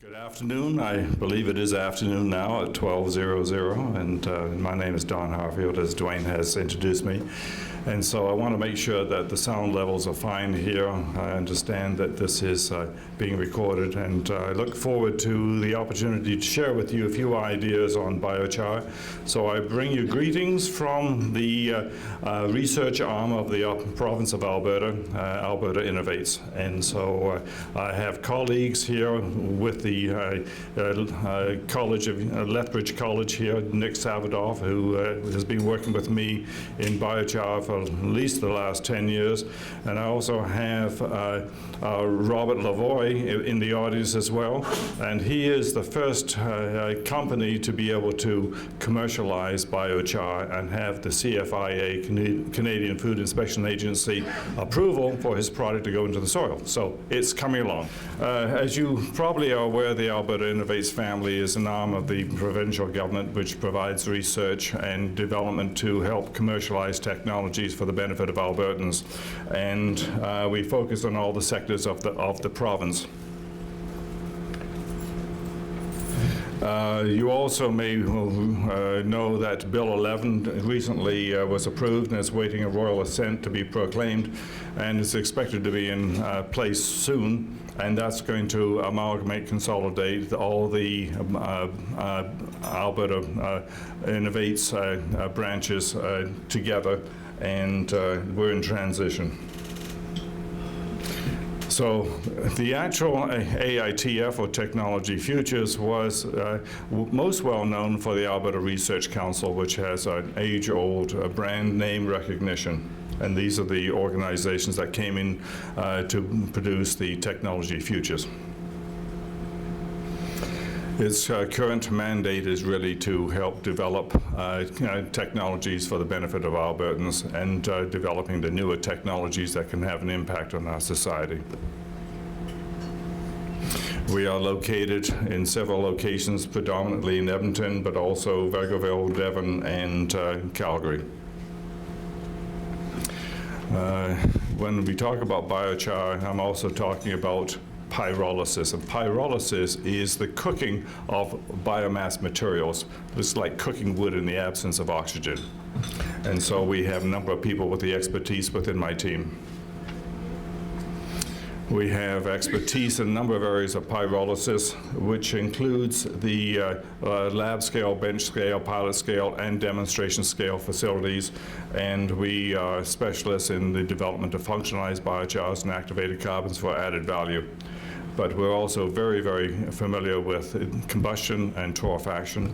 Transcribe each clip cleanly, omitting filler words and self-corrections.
Good afternoon. I believe it is afternoon now at 12:00, and my name is Don Harfield, as Dwayne has introduced me. And so I want to make sure that the sound levels are fine here. I understand that this is being recorded, and I look forward to the opportunity to share with you a few ideas on biochar. So I bring you greetings from the research arm of the province of Alberta, Alberta Innovates. And so I have colleagues here with the College of Lethbridge College here, Nick Savadoff, who has been working with me in biochar for at least the last 10 years. And I also have Robert Lavoie in the audience as well. And he is the first company to be able to commercialize biochar and have the CFIA, Canadian Food Inspection Agency, approval for his product to go into the soil. So it's coming along. As you probably are aware, the Alberta Innovates family is an arm of the provincial government which provides research and development to help commercialize technologies for the benefit of Albertans. And we focus on all the sectors of the province. You also may know that Bill 11 recently was approved and is waiting a royal assent to be proclaimed, and is expected to be in place soon. And that's going to amalgamate, consolidate all the Alberta Innovates branches together, and we're in transition. So the actual AITF, or Technology Futures, was most well known for the Alberta Research Council, which has an age-old brand name recognition. And these are the organizations that came in to produce the Technology Futures. Its current mandate is really to help develop technologies for the benefit of Albertans, and developing the newer technologies that can have an impact on our society. We are located in several locations, predominantly in Edmonton, but also Vegreville, Devon, and Calgary. When we talk about biochar, I'm also talking about pyrolysis. And pyrolysis is the cooking of biomass materials. It's like cooking wood in the absence of oxygen. And so we have a number of people with the expertise within my team. We have expertise in a number of areas of pyrolysis, which includes the lab scale, bench scale, pilot scale, and demonstration scale facilities. And we are specialists in the development of functionalized biochars and activated carbons for added value. But we're also very, very familiar with combustion and torrefaction.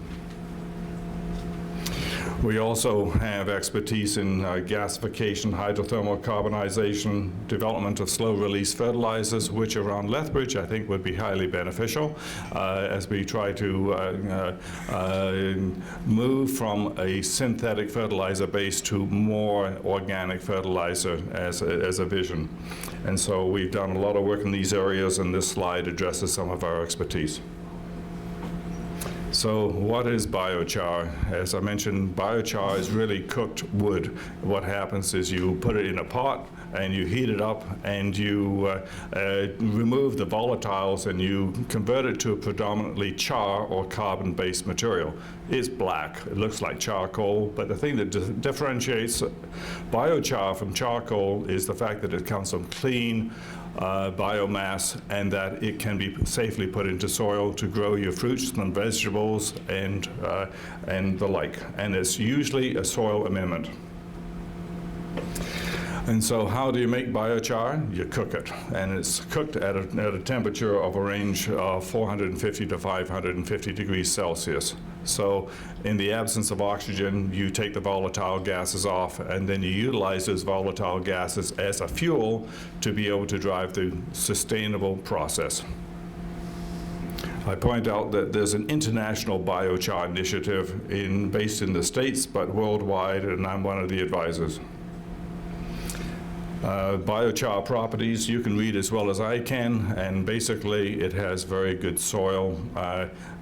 We also have expertise in gasification, hydrothermal carbonization, development of slow-release fertilizers, which around Lethbridge I think would be highly beneficial as we try to move from a synthetic fertilizer base to more organic fertilizer as a vision. And so we've done a lot of work in these areas, and this slide addresses some of our expertise. So what is biochar? As I mentioned, biochar is really cooked wood. What happens is you put it in a pot and you heat it up, and you remove the volatiles, and you convert it to a predominantly char or carbon-based material. It's black. It looks like charcoal, but the thing that differentiates biochar from charcoal is the fact that it comes from clean biomass, and that it can be safely put into soil to grow your fruits and vegetables and the like. And it's usually a soil amendment. And so how do you make biochar? You cook it, and it's cooked at a temperature of a range of 450 to 550 degrees Celsius. So in the absence of oxygen, you take the volatile gases off, and then you utilize those volatile gases as a fuel to be able to drive the sustainable process. I point out that there's an international biochar initiative based in the States, but worldwide, and I'm one of the advisors. Biochar properties you can read as well as I can, and basically it has very good soil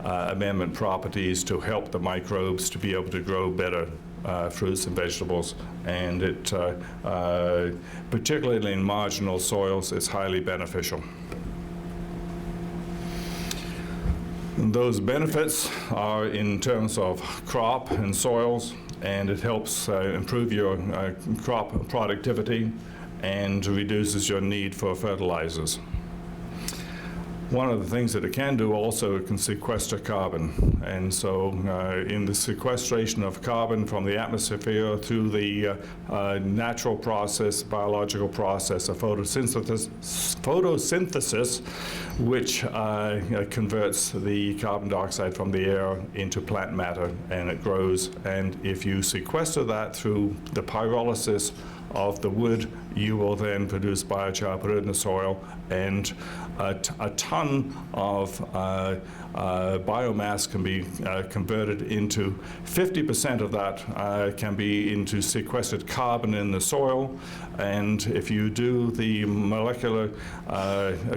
amendment properties to help the microbes to be able to grow better fruits and vegetables, and it particularly in marginal soils, it's highly beneficial. And those benefits are in terms of crop and soils, and it helps improve your crop productivity and reduces your need for fertilizers. One of the things that it can do also, it can sequester carbon. And so in the sequestration of carbon from the atmosphere through the natural process, biological process of photosynthesis, which converts the carbon dioxide from the air into plant matter, and it grows. And if you sequester that through the pyrolysis of the wood, you will then produce biochar, put it in the soil, and a ton of biomass can be converted into 50% of that can be into sequestered carbon in the soil. And if you do the molecular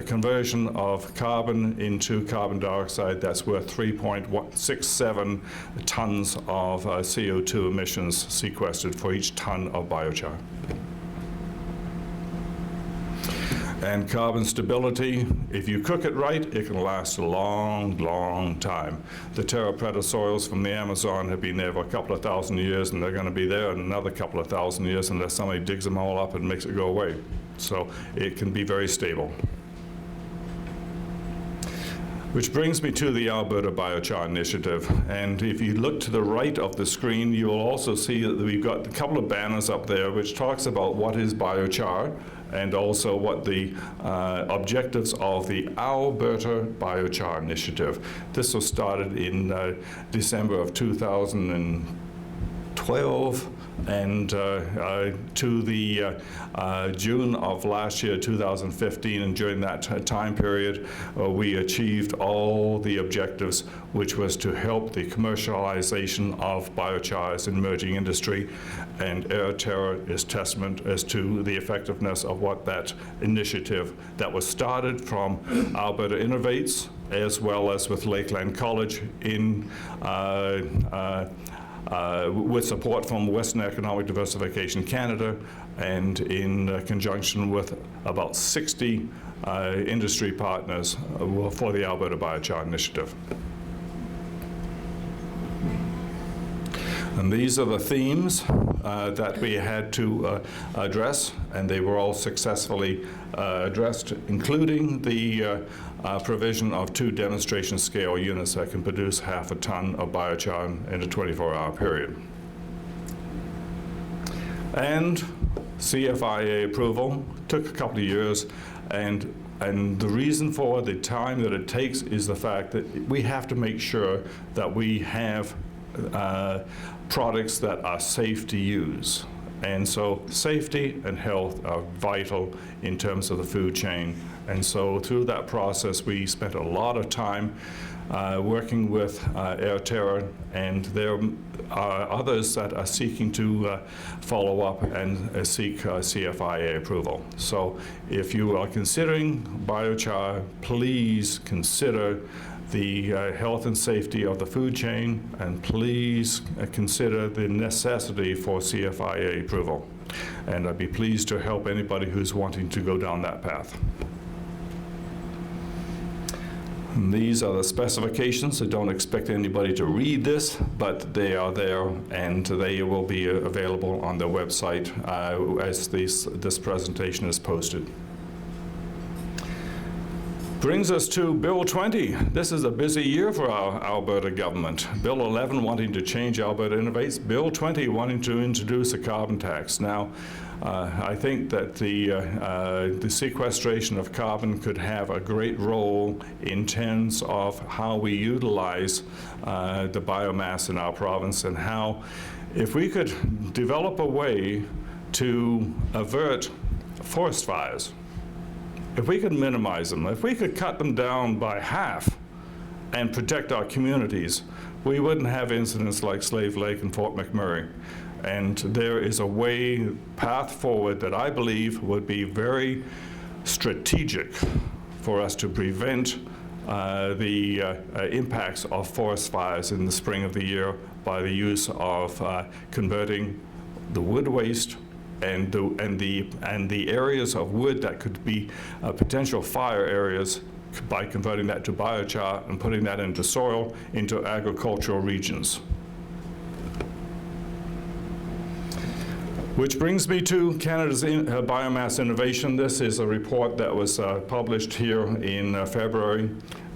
conversion of carbon into carbon dioxide, that's worth 3.67 tons of CO2 emissions sequestered for each ton of biochar. And carbon stability, if you cook it right, it can last a long, long time. The Terra soils from the Amazon have been there for a couple of thousand years, and they're going to be there in another couple of thousand years unless somebody digs them all up and makes it go away. So it can be very stable. Which brings me to the Alberta Biochar Initiative. And if you look to the right of the screen, you will also see that we've got a couple of banners up there which talks about what is biochar and also what the objectives of the Alberta Biochar Initiative. This was started in December of 2012. And to the June of last year, 2015, and during that time period, we achieved all the objectives, which was to help the commercialization of biochar as an emerging industry. And Terra is testament as to the effectiveness of what that initiative that was started from Alberta Innovates, as well as with Lakeland College in with support from Western Economic Diversification Canada, and in conjunction with about 60 industry partners for the Alberta Biochar Initiative. And these are the themes that we had to address, and they were all successfully addressed, including the provision of 2 demonstration scale units that can produce half a ton of biochar in a 24-hour period. And CFIA approval took a couple of years, and the reason for the time that it takes is the fact that we have to make sure that we have products that are safe to use. And so safety and health are vital in terms of the food chain. And so through that process, we spent a lot of time working with Terra, and there are others that are seeking to follow up and seek CFIA approval. So if you are considering biochar, please consider the health and safety of the food chain, and please consider the necessity for CFIA approval. And I'd be pleased to help anybody who's wanting to go down that path. And these are the specifications. I don't expect anybody to read this, but they are there, and they will be available on the website as this presentation is posted. Brings us to Bill 20. This is a busy year for our Alberta government. Bill 11 wanting to change Alberta Innovates, Bill 20 wanting to introduce a carbon tax. Now, I think that the sequestration of carbon could have a great role in terms of how we utilize the biomass in our province, and how, if we could develop a way to avert forest fires, if we could minimize them, if we could cut them down by half and protect our communities, we wouldn't have incidents like Slave Lake and Fort McMurray. And there is a path forward that I believe would be very strategic for us to prevent the impacts of forest fires in the spring of the year by the use of converting the wood waste and the areas of wood that could be potential fire areas, by converting that to biochar and putting that into soil, into agricultural regions. Which brings me to Canada's Biomass Innovation. This is a report that was published here in February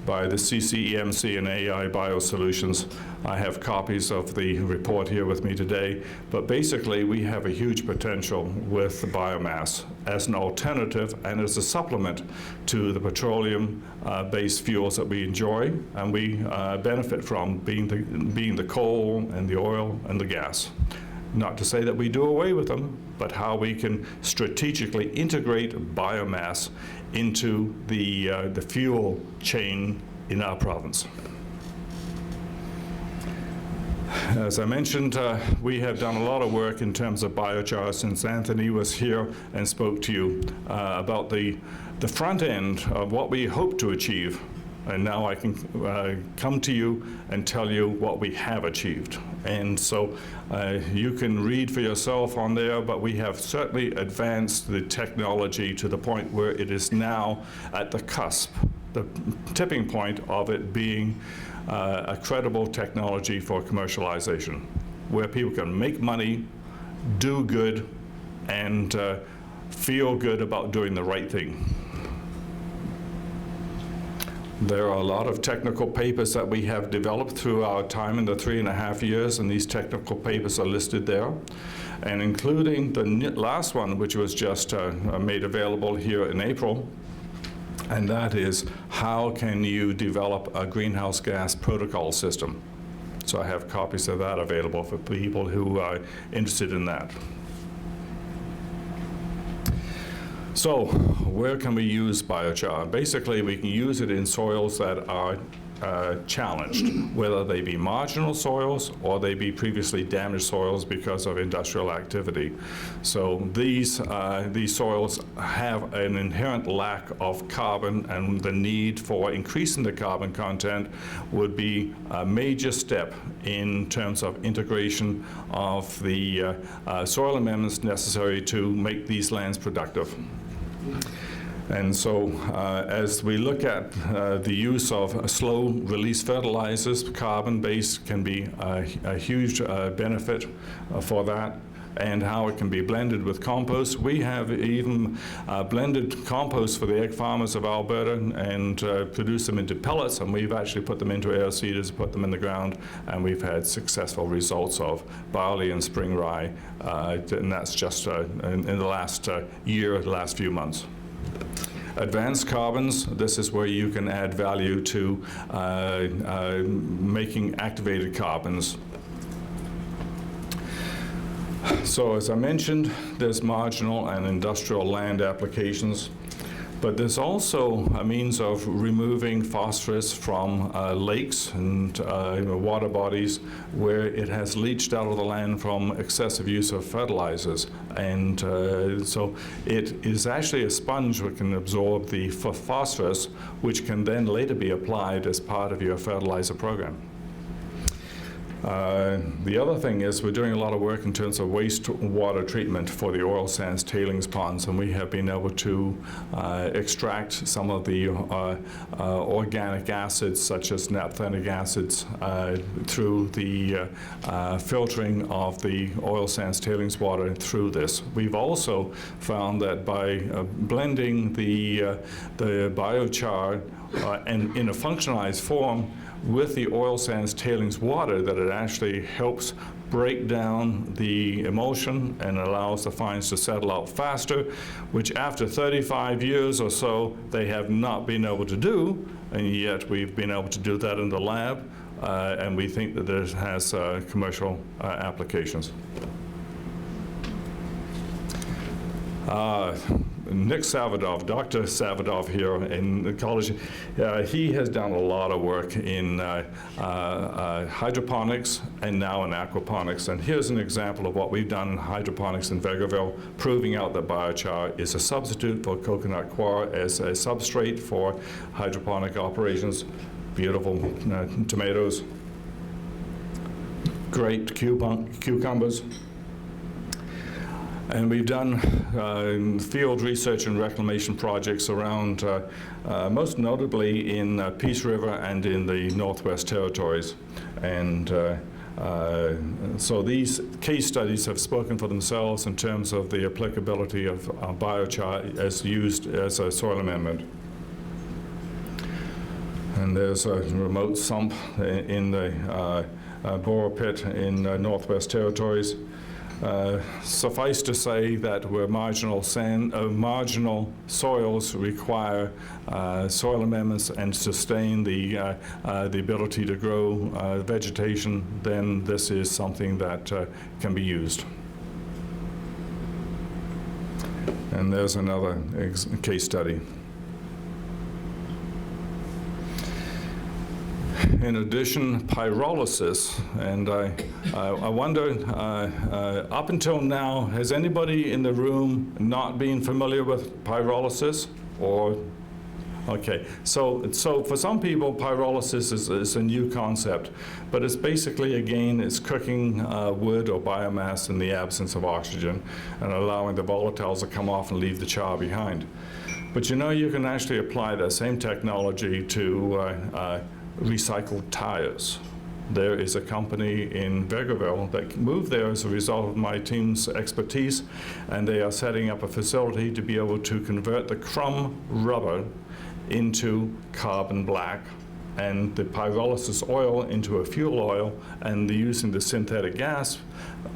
by the CCEMC and AI Biosolutions. I have copies of the report here with me today, but basically we have a huge potential with the biomass as an alternative and as a supplement to the petroleum-based fuels that we enjoy and we benefit from, being the coal and the oil and the gas. Not to say that we do away with them, but how we can strategically integrate biomass into the fuel chain in our province. As I mentioned, we have done a lot of work in terms of biochar since Anthony was here and spoke to you about the front end of what we hope to achieve. And now I can come to you and tell you what we have achieved. And so you can read for yourself on there, but we have certainly advanced the technology to the point where it is now at the cusp, the tipping point of it being a credible technology for commercialization, where people can make money, do good, and feel good about doing the right thing. There are a lot of technical papers that we have developed through our time in the 3.5 years, and these technical papers are listed there, and including the last one, which was just made available here in April, and that is how can you develop a greenhouse gas protocol system. So I have copies of that available for people who are interested in that. So where can we use biochar? Basically, we can use it in soils that are challenged, whether they be marginal soils or they be previously damaged soils because of industrial activity. So these soils have an inherent lack of carbon, and the need for increasing the carbon content would be a major step in terms of integration of the soil amendments necessary to make these lands productive. And so as we look at the use of slow-release fertilizers, carbon-based can be a huge benefit for that, and how it can be blended with compost. We have even blended compost for the egg farmers of Alberta and produced them into pellets, and we've actually put them into air seeders, put them in the ground, and we've had successful results of barley and spring rye, and that's just in the last year, the last few months. Advanced carbons, this is where you can add value to making activated carbons. So as I mentioned, there's marginal and industrial land applications, but there's also a means of removing phosphorus from lakes and water bodies where it has leached out of the land from excessive use of fertilizers. And so it is actually a sponge that can absorb the phosphorus, which can then later be applied as part of your fertilizer program. The other thing is we're doing a lot of work in terms of wastewater treatment for the oil sands tailings ponds, and we have been able to extract some of the organic acids, such as naphthenic acids, through the filtering of the oil sands tailings water through this. We've also found that by blending the biochar and in a functionalized form with the oil sands tailings water, that it actually helps break down the emulsion and allows the fines to settle out faster, which after 35 years or so they have not been able to do, and yet we've been able to do that in the lab, and we think that this has commercial applications. Nick Savadov, Dr. Savadov here in the college, he has done a lot of work in hydroponics and now in aquaponics. And here's an example of what we've done in hydroponics in Vegreville, proving out that biochar is a substitute for coconut coir as a substrate for hydroponic operations. Beautiful tomatoes, great cucumbers. And we've done field research and reclamation projects around, most notably in Peace River and in the Northwest Territories. And so these case studies have spoken for themselves in terms of the applicability of biochar as used as a soil amendment. And there's a remote sump in the bore pit in Northwest Territories. Suffice to say that where marginal soils require soil amendments and sustain the ability to grow vegetation, then this is something that can be used. And there's another case study. In addition, pyrolysis, and I wonder, up until now, has anybody in the room not been familiar with pyrolysis? Or, okay, so for some people, pyrolysis is a new concept, but it's basically, again, it's cooking wood or biomass in the absence of oxygen and allowing the volatiles to come off and leave the char behind. But you know, you can actually apply that same technology to recycled tires. There is a company in Vegreville that moved there as a result of my team's expertise, and they are setting up a facility to be able to convert the crumb rubber into carbon black and the pyrolysis oil into a fuel oil, and using the synthetic gas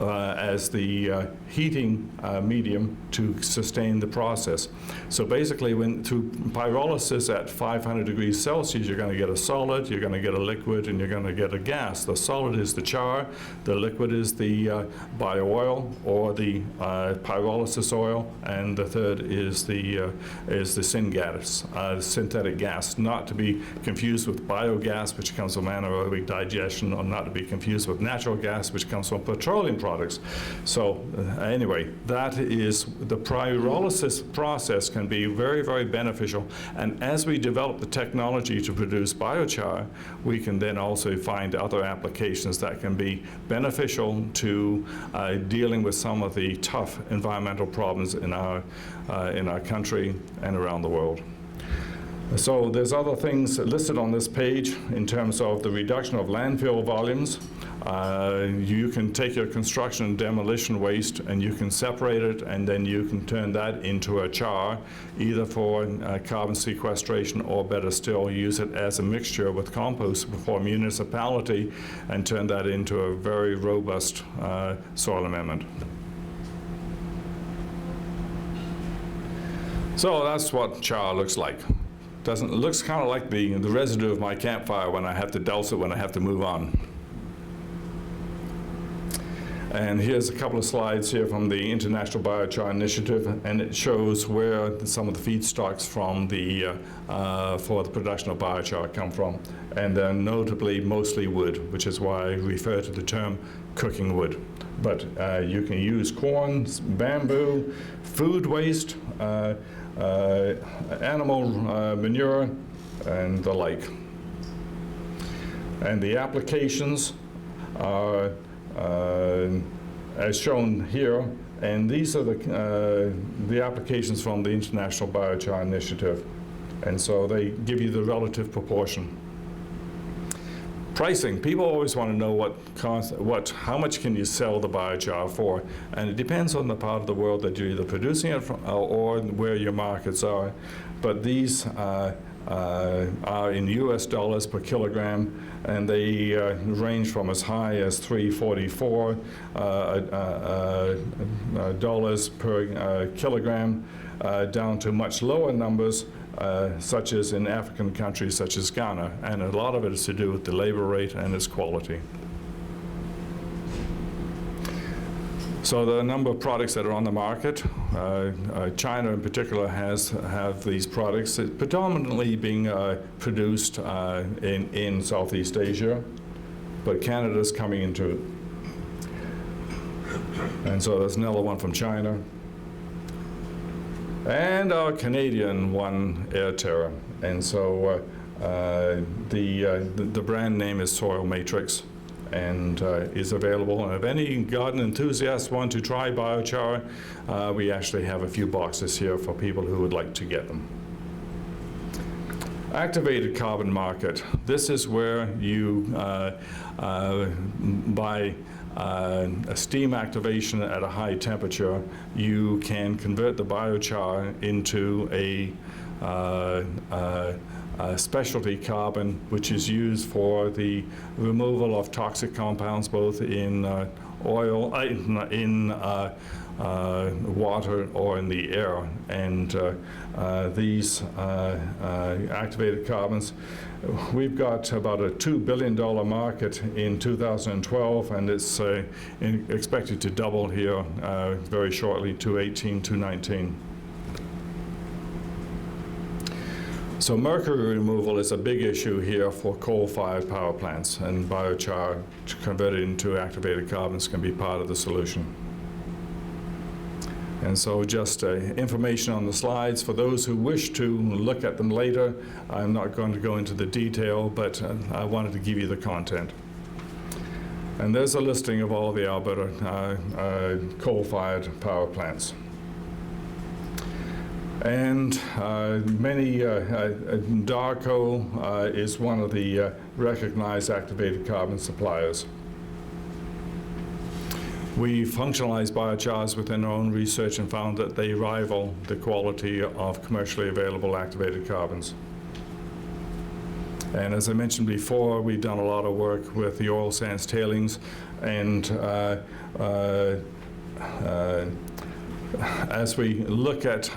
as the heating medium to sustain the process. So basically, through pyrolysis at 500 degrees Celsius, you're going to get a solid, you're going to get a liquid, and you're going to get a gas. The solid is the char, the liquid is the bio-oil or the pyrolysis oil, and the third is the syngas, synthetic gas, not to be confused with biogas, which comes from anaerobic digestion, or not to be confused with natural gas, which comes from petroleum products. So anyway, that is the pyrolysis process can be very, very beneficial. And as we develop the technology to produce biochar, we can then also find other applications that can be beneficial to dealing with some of the tough environmental problems in our country and around the world. So there's other things listed on this page in terms of the reduction of landfill volumes. You can take your construction and demolition waste and you can separate it, and then you can turn that into a char, either for carbon sequestration, or better still, use it as a mixture with compost for a municipality and turn that into a very robust soil amendment. So that's what char looks like. It looks kind of like the residue of my campfire when I have to douse it when I have to move on. And here's a couple of slides here from the International Biochar Initiative, and it shows where some of the feedstocks from for the production of biochar come from. And they're notably mostly wood, which is why I refer to the term cooking wood. But you can use corn, bamboo, food waste, animal manure, and the like. And the applications are as shown here, and these are the applications from the International Biochar Initiative, and so they give you the relative proportion. Pricing. People always want to know how much can you sell the biochar for, and it depends on the part of the world that you're either producing it from or where your markets are. But these are in US dollars per kilogram, and they range from as high as $3.44 dollars per kilogram down to much lower numbers, such as in African countries such as Ghana, and a lot of it is to do with the labor rate and its quality. So there are a number of products that are on the market. China in particular have these products, predominantly being produced in Southeast Asia, but Canada's coming into it. And so there's another one from China. And our Canadian one, Terra. And so the brand name is Soil Matrix. and is available. And if any garden enthusiasts want to try biochar, we actually have a few boxes here for people who would like to get them. Activated carbon market. This is where you by a steam activation at a high temperature, you can convert the biochar into a specialty carbon, which is used for the removal of toxic compounds both in oil, in water or in the air. And these activated carbons, we've got about a $2 billion market in 2012, and it's expected to double here very shortly to 18 to 19. So mercury removal is a big issue here for coal-fired power plants, and biochar converted into activated carbons can be part of the solution. And so just information on the slides. For those who wish to look at them later, I'm not going to go into the detail, but I wanted to give you the content. And there's a listing of all the Alberta coal-fired power plants. And Darco is one of the recognized activated carbon suppliers. We functionalized biochars within our own research and found that they rival the quality of commercially available activated carbons. And as I mentioned before, we've done a lot of work with the oil sands tailings, and as we look at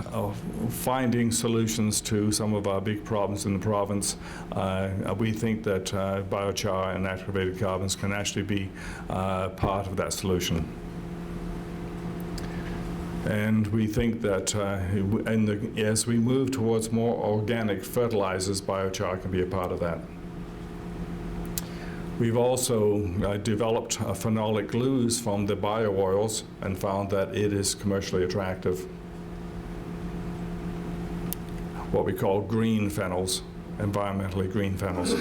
finding solutions to some of our big problems in the province, we think that biochar and activated carbons can actually be part of that solution. And we think that as we move towards more organic fertilizers, biochar can be a part of that. We've also developed phenolic glues from the bio-oils and found that it is commercially attractive. What we call green phenols, environmentally green phenols.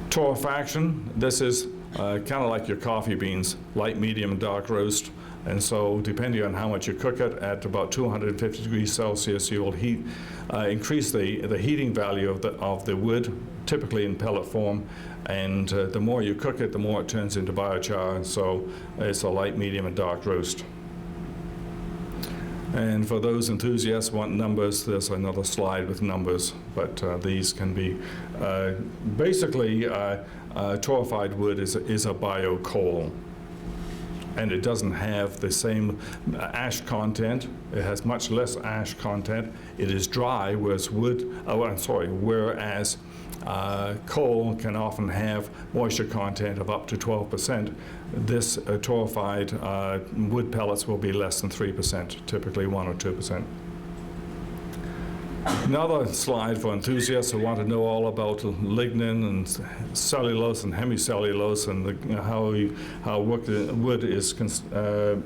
Torrefaction, this is kind of like your coffee beans, light, medium, and dark roast. And so depending on how much you cook it, at about 250 degrees Celsius, you will increase the heating value of the wood, typically in pellet form. And the more you cook it, the more it turns into biochar. So it's a light, medium, and dark roast. And for those enthusiasts who want numbers, there's another slide with numbers. But these can be basically torrefied wood is a bio coal. And it doesn't have the same ash content. It has much less ash content. It is dry, whereas coal can often have moisture content of up to 12%. This torrefied wood pellets will be less than 3%, typically 1 or 2%. Another slide for enthusiasts who want to know all about lignin and cellulose and hemicellulose and how wood is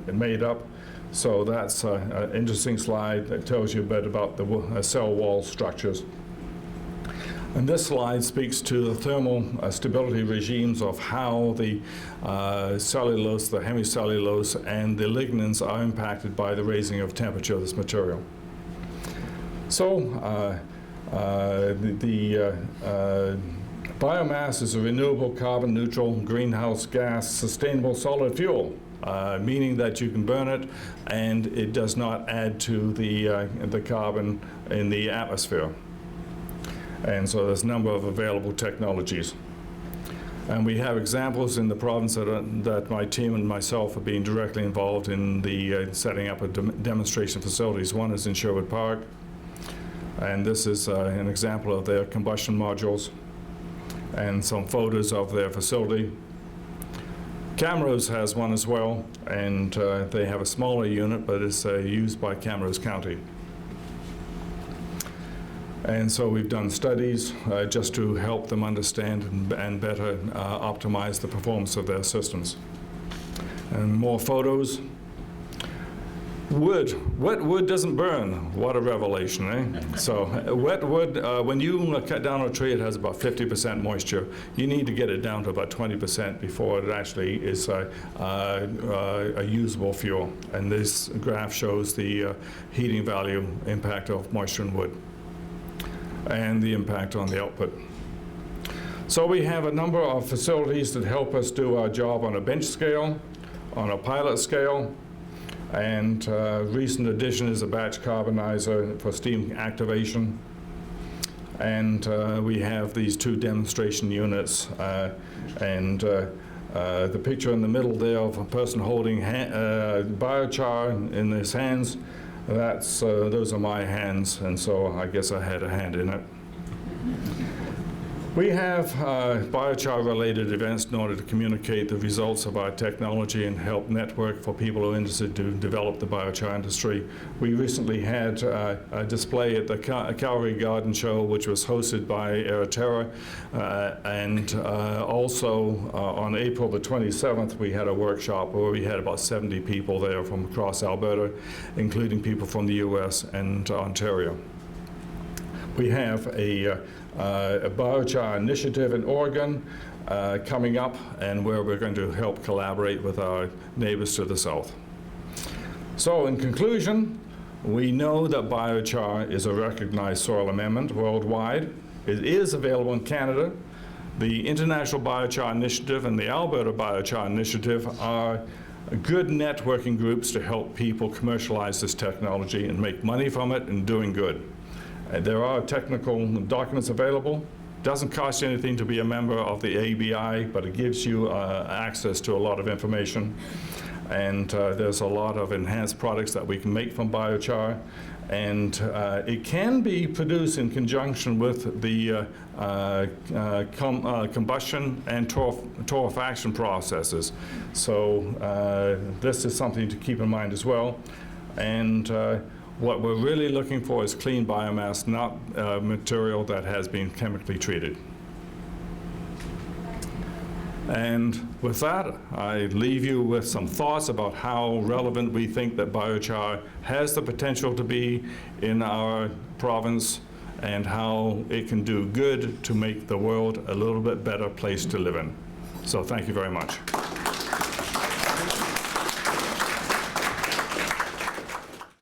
made up. So that's an interesting slide that tells you a bit about the cell wall structures. And this slide speaks to the thermal stability regimes of how the cellulose, the hemicellulose, and the lignins are impacted by the raising of temperature of this material. So biomass is a renewable, carbon neutral, greenhouse gas, sustainable solid fuel, meaning that you can burn it and it does not add to the carbon in the atmosphere. And so there's a number of available technologies. And we have examples in the province that my team and myself have been directly involved in the setting up of demonstration facilities. One is in Sherwood Park. And this is an example of their combustion modules and some photos of their facility. Camrose has one as well, and they have a smaller unit, but it's used by Camrose County. And so we've done studies just to help them understand and better optimize the performance of their systems. And more photos. Wet wood doesn't burn. What a revelation, eh? So wet wood, when you cut down a tree, it has about 50% moisture. You need to get it down to about 20% before it actually is a usable fuel. And this graph shows the heating value impact of moisture in wood and the impact on the output. So we have a number of facilities that help us do our job on a bench scale, on a pilot scale, and recent addition is a batch carbonizer for steam activation. And we have these 2 demonstration units. The picture in the middle there of a person holding biochar in his hands, those are my hands, and so I guess I had a hand in it. We have biochar-related events in order to communicate the results of our technology and help network for people who are interested to develop the biochar industry. We recently had a display at the Calgary Garden Show, which was hosted by Terra, and also on April the 27th, we had a workshop where we had about 70 people there from across Alberta, including people from the US and Ontario. We have a biochar initiative in Oregon coming up, and where we're going to help collaborate with our neighbors to the south. So in conclusion, we know that biochar is a recognized soil amendment worldwide. It is available in Canada. The International Biochar Initiative and the Alberta Biochar Initiative are good networking groups to help people commercialize this technology and make money from it and doing good. There are technical documents available. Doesn't cost you anything to be a member of the ABI, but it gives you access to a lot of information. And there's a lot of enhanced products that we can make from biochar. And it can be produced in conjunction with the combustion and torrefaction processes. So this is something to keep in mind as well. And what we're really looking for is clean biomass, not material that has been chemically treated. And with that, I leave you with some thoughts about how relevant we think that biochar has the potential to be in our province and how it can do good to make the world a little bit better place to live in. So thank you very much.